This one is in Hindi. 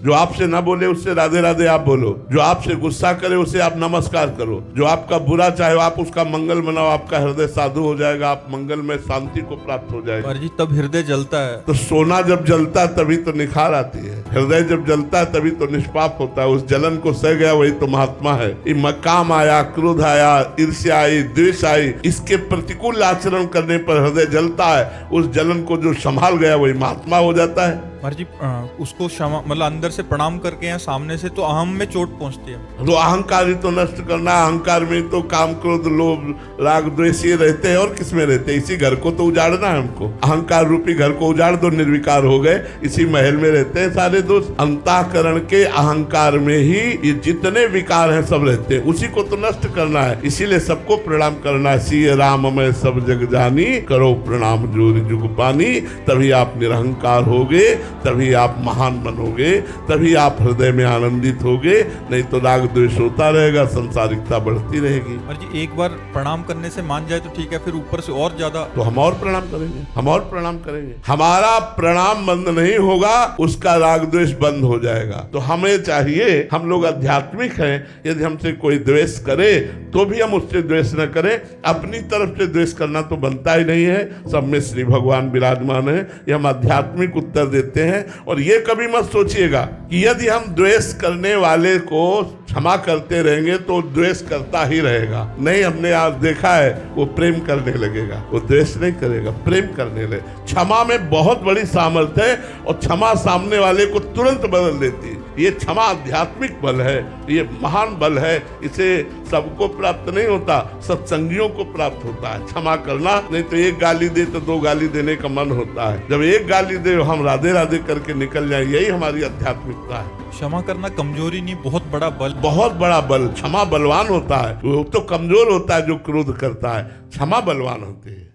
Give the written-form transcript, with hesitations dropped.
जो आपसे ना बोले उससे राधे राधे आप बोलो, जो आपसे गुस्सा करे उसे आप नमस्कार करो, जो आपका बुरा चाहे आप उसका मंगल मनाओ, आपका हृदय साधु हो जाएगा, आप मंगल में शांति को प्राप्त हो जाएगा। जी तब हृदय जलता है। तो सोना जब जलता है तभी तो निखार आती है, हृदय जब जलता है तभी तो निष्पाप होता है। उस जलन को सह गया वही तो महात्मा है। काम आया, क्रोध आया, ईर्ष्या आई, द्वेष आई, इसके प्रतिकूल आचरण करने पर हृदय जलता है। उस जलन को जो संभाल गया वही महात्मा हो जाता है। जी उसको क्षमा मतलब अंदर से प्रणाम करके या सामने से तो अहम में चोट पहुंचती है। तो अहंकार ही तो नष्ट करना, अहंकार में तो काम क्रोध लोभ राग द्वेष ये रहते हैं और किसमें रहते हैं? इसी घर को तो उजाड़ना है हमको। अहंकार रूपी घर को उजाड़ दो, निर्विकार हो गए, इसी महल में रहते हैं सारे दोस्त। अंतःकरण के अहंकार में ही ये जितने विकार हैं सब रहते हैं, उसी को तो नष्ट करना है। इसीलिए सबको प्रणाम करना है। सिय राम मैं सब जग जानी, करो प्रणाम जोर जुग पानी। तभी आप निरहंकार होगे, तभी आप महान बनोगे, तभी आप हृदय में आनंदित होगे। नहीं तो राग द्वेष होता रहेगा, संसारिकता बढ़ती रहेगी। और जी एक बार प्रणाम करने से मान जाए तो ठीक है, फिर ऊपर से और ज्यादा तो हम और प्रणाम करेंगे, हम और प्रणाम करेंगे। हमारा प्रणाम बंद नहीं होगा, उसका राग द्वेष बंद हो जाएगा। तो हमें चाहिए, हम लोग आध्यात्मिक हैं, यदि हमसे कोई द्वेष करे तो भी हम उससे द्वेष न करें। अपनी तरफ से द्वेष करना तो बनता ही नहीं है। सब में श्री भगवान विराजमान है, ये हम आध्यात्मिक उत्तर देते हैं। और ये कभी मत सोचिएगा कि यदि हम द्वेष करने वाले को क्षमा करते रहेंगे तो द्वेष करता ही रहेगा। नहीं, हमने आज देखा है वो प्रेम करने लगेगा, वो द्वेष नहीं करेगा, प्रेम करने लगे। क्षमा में बहुत बड़ी सामर्थ्य है और क्षमा सामने वाले को तुरंत बदल देती है। ये क्षमा आध्यात्मिक बल है, ये महान बल है। इसे सबको प्राप्त नहीं होता, सत्संगियों को प्राप्त होता है क्षमा करना। नहीं तो एक गाली दे तो दो गाली देने का मन होता है, जब एक गाली दे हम राधे राधे करके निकल जाए, यही हमारी आध्यात्मिकता है। क्षमा करना कमजोरी नहीं, बहुत बड़ा बल, बहुत बड़ा बल। क्षमा बलवान होता है, वो तो कमजोर होता है जो क्रोध करता है। क्षमा बलवान होती है।